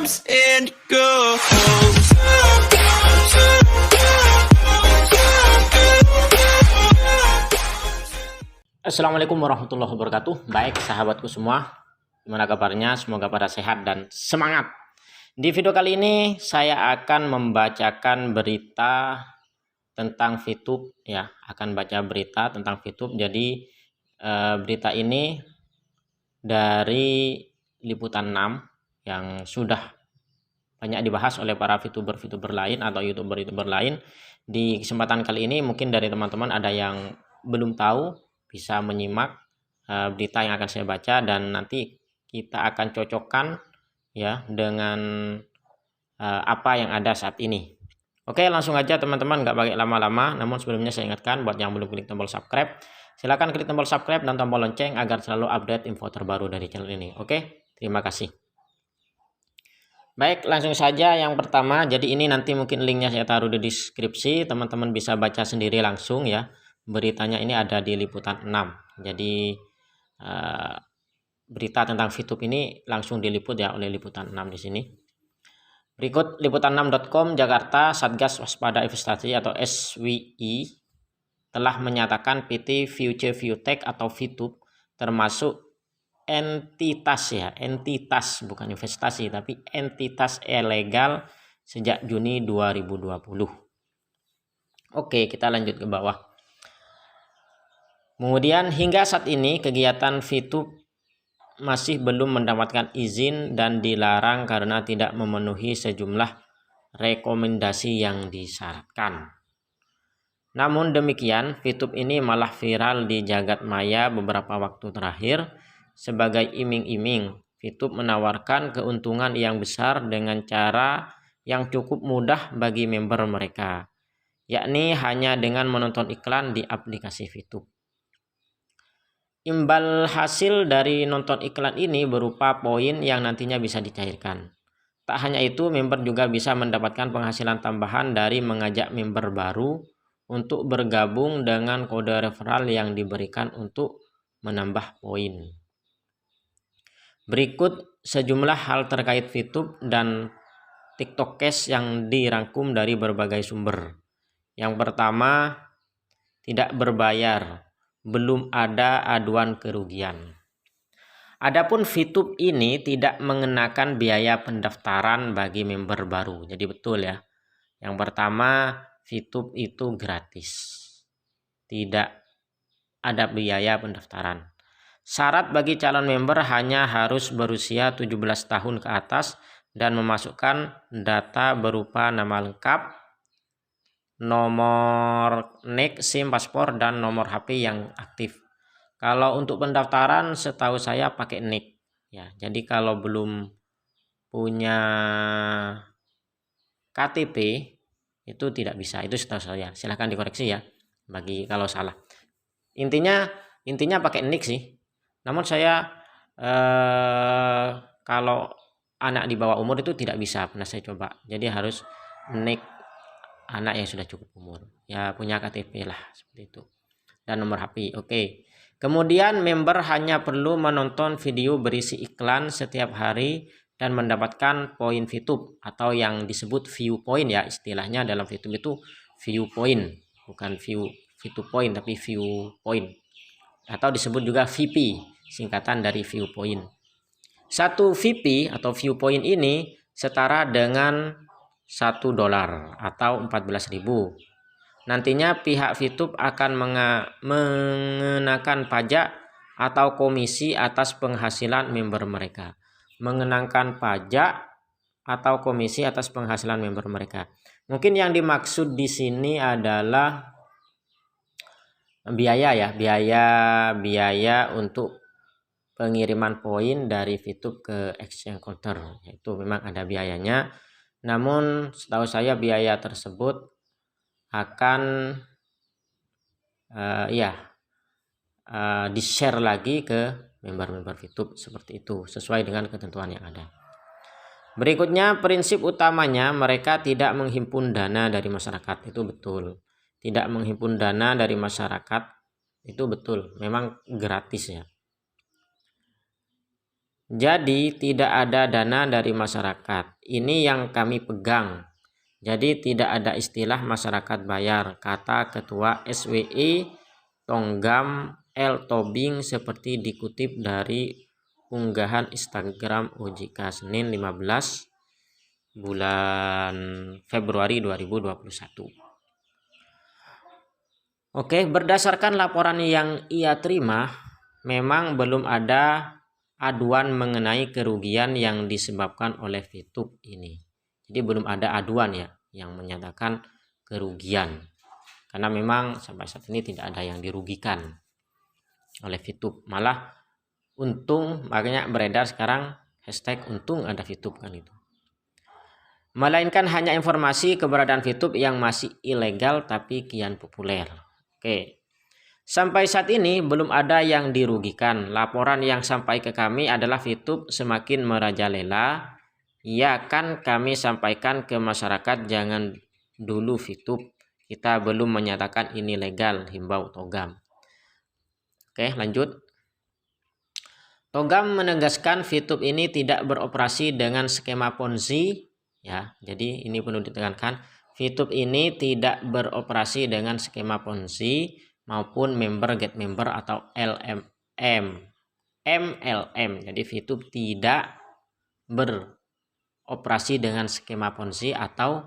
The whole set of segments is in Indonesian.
comes and goes. Assalamualaikum warahmatullahi wabarakatuh. Baik sahabatku semua, gimana kabarnya? Semoga pada sehat dan semangat. Di video kali ini saya akan membacakan berita tentang VTube ya, akan baca berita tentang VTube. Jadi berita ini dari Liputan 6 yang sudah banyak dibahas oleh para VTuber lain atau YouTuber lain. Di kesempatan kali ini mungkin dari teman-teman ada yang belum tahu, bisa menyimak berita yang akan saya baca dan nanti kita akan cocokkan ya dengan apa yang ada saat ini. Oke, langsung aja teman-teman, nggak pakai lama-lama. Namun sebelumnya saya ingatkan buat yang belum klik tombol subscribe, silahkan klik tombol subscribe dan tombol lonceng agar selalu update info terbaru dari channel ini. Oke, terima kasih. Baik, langsung saja yang pertama. Jadi ini nanti mungkin linknya saya taruh di deskripsi, teman-teman bisa baca sendiri langsung ya. Beritanya ini ada di Liputan 6. Jadi berita tentang VTube ini langsung diliput ya oleh Liputan 6 di sini. Berikut liputan6.com, Jakarta, Satgas Waspada Investasi atau SWI telah menyatakan PT Future Viewtech atau VTube termasuk entitas bukan investasi tapi entitas ilegal sejak Juni 2020. Oke, kita lanjut ke bawah. Kemudian hingga saat ini kegiatan VTube masih belum mendapatkan izin dan dilarang karena tidak memenuhi sejumlah rekomendasi yang disyaratkan. Namun demikian, VTube ini malah viral di jagat maya beberapa waktu terakhir. Sebagai iming-iming, VTube menawarkan keuntungan yang besar dengan cara yang cukup mudah bagi member mereka, yakni hanya dengan menonton iklan di aplikasi VTube. Imbal hasil dari nonton iklan ini berupa poin yang nantinya bisa dicairkan. Tak hanya itu, member juga bisa mendapatkan penghasilan tambahan dari mengajak member baru untuk bergabung dengan kode referral yang diberikan untuk menambah poin. Berikut sejumlah hal terkait VTube dan TikTok Cash yang dirangkum dari berbagai sumber. Yang pertama, tidak berbayar, belum ada aduan kerugian. Adapun VTube ini tidak mengenakan biaya pendaftaran bagi member baru. Jadi betul ya. Yang pertama, VTube itu gratis. Tidak ada biaya pendaftaran. Syarat bagi calon member hanya harus berusia 17 tahun ke atas dan memasukkan data berupa nama lengkap, nomor NIK, SIM, paspor, dan nomor HP yang aktif. Kalau untuk pendaftaran setahu saya pakai NIK ya. Jadi kalau belum punya KTP itu tidak bisa. Itu setahu saya. Silahkan dikoreksi ya bagi kalau salah. Intinya pakai NIK sih. Namun saya kalau anak di bawah umur itu tidak bisa, pernah saya coba. Jadi harus NIK anak yang sudah cukup umur. Ya punya KTP lah seperti itu. Dan nomor HP. Oke. Kemudian member hanya perlu menonton video berisi iklan setiap hari dan mendapatkan poin VTube atau yang disebut view point ya, istilahnya dalam VTube itu view point, bukan VTube point tapi view point. Atau disebut juga VP, singkatan dari viewpoint. Satu VP atau viewpoint ini setara dengan $1 atau 14.000. Nantinya pihak VTube akan mengenakan pajak atau komisi atas penghasilan member mereka. Mengenakan pajak atau komisi atas penghasilan member mereka. Mungkin yang dimaksud di sini adalah biaya ya, biaya untuk pengiriman poin dari VTube ke exchange counter. Itu memang ada biayanya. Namun setahu saya biaya tersebut akan di-share lagi ke member-member VTube seperti itu, sesuai dengan ketentuan yang ada. Berikutnya, prinsip utamanya mereka tidak menghimpun dana dari masyarakat. Itu betul. Tidak menghimpun dana dari masyarakat itu betul, memang gratis ya. Jadi tidak ada dana dari masyarakat. ini yang kami pegang. Jadi tidak ada istilah masyarakat bayar, kata Ketua SWI Tonggam L. Tobing seperti dikutip dari unggahan Instagram OJK Senin 15 bulan Februari 2021. Oke, berdasarkan laporan yang ia terima, memang belum ada aduan mengenai kerugian yang disebabkan oleh Fitup ini. Jadi belum ada aduan ya yang menyatakan kerugian. Karena memang sampai saat ini tidak ada yang dirugikan oleh Fitup. Malah untung, makanya beredar sekarang hashtag untung ada Fitup kan itu. Melainkan hanya informasi keberadaan Fitup yang masih ilegal tapi kian populer. Oke. Sampai saat ini belum ada yang dirugikan. Laporan yang sampai ke kami adalah Fitup semakin merajalela. Ya kan kami sampaikan ke masyarakat jangan dulu Fitup. Kita belum menyatakan ini legal, himbau Togam. Oke, lanjut. Togam menegaskan Fitup ini tidak beroperasi dengan skema Ponzi. Ya, jadi ini perlu ditekankan. Fitup ini tidak beroperasi dengan skema Ponzi maupun member get member atau MLM. Jadi Fitup tidak beroperasi dengan skema Ponzi atau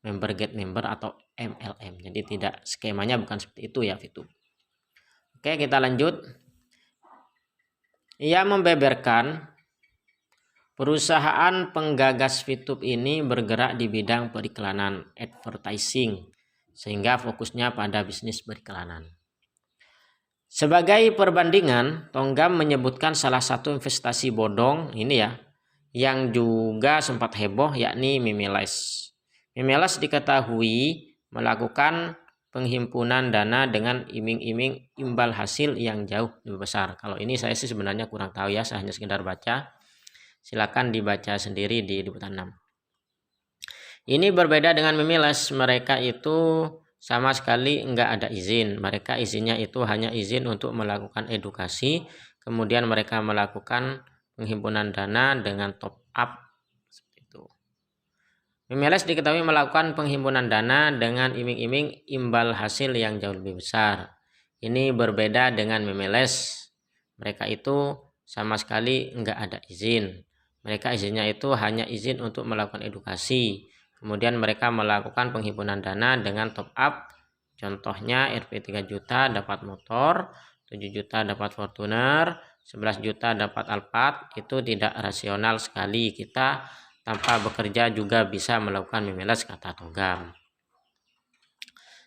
member get member atau MLM. Jadi tidak, skemanya bukan seperti itu ya Fitup. Oke, kita lanjut. Ia membeberkan perusahaan penggagas Fitup ini bergerak di bidang periklanan advertising, sehingga fokusnya pada bisnis periklanan. Sebagai perbandingan, Tonggam menyebutkan salah satu investasi bodong ini ya, yang juga sempat heboh, yakni Mimiles. Mimiles diketahui melakukan penghimpunan dana dengan iming-iming imbal hasil yang jauh lebih besar. Kalau ini saya sih sebenarnya kurang tahu ya, saya hanya sekedar baca. Silakan dibaca sendiri di liputan 6. Ini berbeda dengan Mimiles, mereka itu sama sekali enggak ada izin. Mereka izinnya itu hanya izin untuk melakukan edukasi, kemudian mereka melakukan penghimpunan dana dengan top up seperti itu. Mimiles diketahui melakukan penghimpunan dana dengan iming-iming imbal hasil yang jauh lebih besar. Ini berbeda dengan Mimiles. Mereka itu sama sekali enggak ada izin. Mereka izinnya itu hanya izin untuk melakukan edukasi. Kemudian mereka melakukan penghimpunan dana dengan top up. Contohnya Rp 3 juta dapat motor, 7 juta dapat Fortuner, 11 juta dapat Alphard. Itu tidak rasional sekali. Kita tanpa bekerja juga bisa melakukan Mimiles, kata Togam.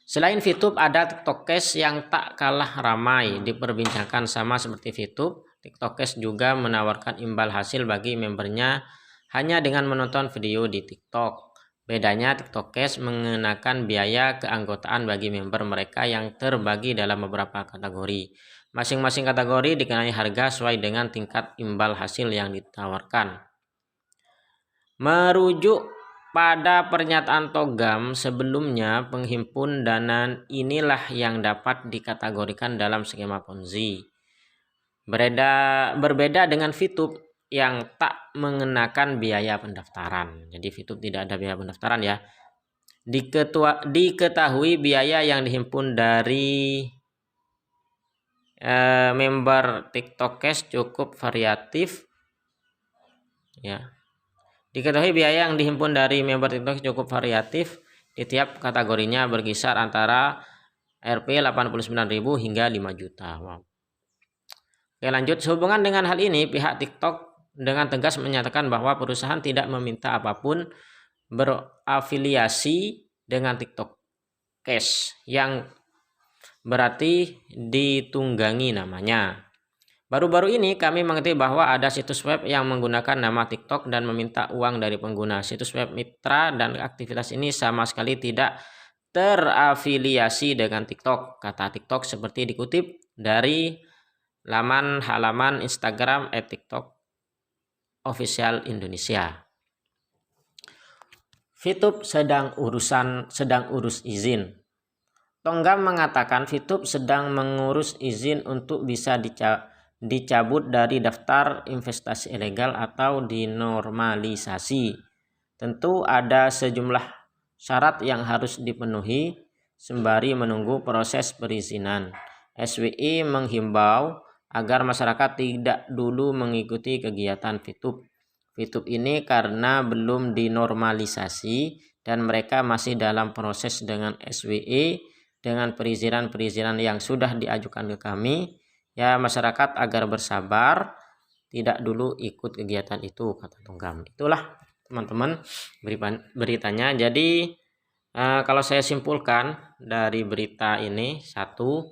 Selain Fitup, ada TikTok Cash yang tak kalah ramai diperbincangkan. Sama seperti Fitup, TikTok Cash juga menawarkan imbal hasil bagi membernya hanya dengan menonton video di TikTok. Bedanya TikTok Cash mengenakan biaya keanggotaan bagi member mereka yang terbagi dalam beberapa kategori. Masing-masing kategori dikenai harga sesuai dengan tingkat imbal hasil yang ditawarkan. Merujuk pada pernyataan Togam sebelumnya, penghimpun dana inilah yang dapat dikategorikan dalam skema Ponzi. Berbeda dengan Fitup yang tak mengenakan biaya pendaftaran. Jadi Fitup tidak ada biaya pendaftaran ya. Diketahui biaya yang dihimpun dari member TikTok Cash cukup variatif ya. Diketahui biaya yang dihimpun dari member TikTok cukup variatif, di tiap kategorinya berkisar antara Rp89.000 hingga 5 juta. Wow. Oke, lanjut. Sehubungan dengan hal ini, pihak TikTok dengan tegas menyatakan bahwa perusahaan tidak meminta apapun berafiliasi dengan TikTok Cash, yang berarti ditunggangi namanya. Baru-baru ini kami mengerti bahwa ada situs web yang menggunakan nama TikTok dan meminta uang dari pengguna. Situs web mitra dan aktivitas ini sama sekali tidak terafiliasi dengan TikTok, kata TikTok seperti dikutip dari laman halaman Instagram @TikTok Official Indonesia. Fitup sedang urus izin. Tonggam mengatakan Fitup sedang mengurus izin untuk bisa dicabut dari daftar investasi ilegal atau dinormalisasi. tentu ada sejumlah syarat yang harus dipenuhi sembari menunggu proses perizinan. SWI menghimbau agar masyarakat tidak dulu mengikuti kegiatan fitup. Fitup ini karena belum dinormalisasi dan mereka masih dalam proses dengan SWI dengan perizinan-perizinan yang sudah diajukan ke kami. Ya, masyarakat agar bersabar, tidak dulu ikut kegiatan itu, kata Tunggam. Itulah teman-teman beritanya. Jadi kalau saya simpulkan dari berita ini, satu,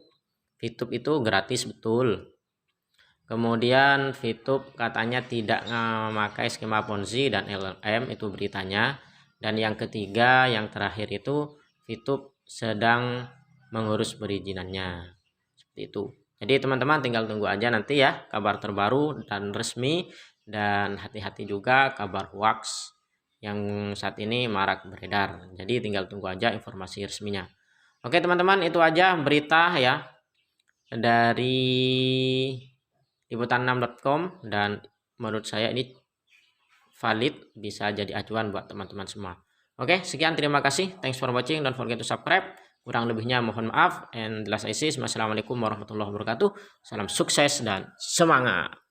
fitup itu gratis betul. Kemudian fitup katanya tidak memakai skema Ponzi dan LLM, itu beritanya. Dan yang ketiga, yang terakhir itu fitup sedang mengurus perizinannya. Seperti itu. Jadi teman-teman tinggal tunggu aja nanti ya kabar terbaru dan resmi, dan hati-hati juga kabar hoax yang saat ini marak beredar. Jadi tinggal tunggu aja informasi resminya. Oke teman-teman, itu aja berita ya dari liputan6.com, dan menurut saya ini valid, bisa jadi acuan buat teman-teman semua. Oke, sekian, terima kasih, thanks for watching, don't forget to subscribe. Kurang lebihnya mohon maaf, and the last I say, wassalamualaikum warahmatullahi wabarakatuh. Salam sukses dan semangat.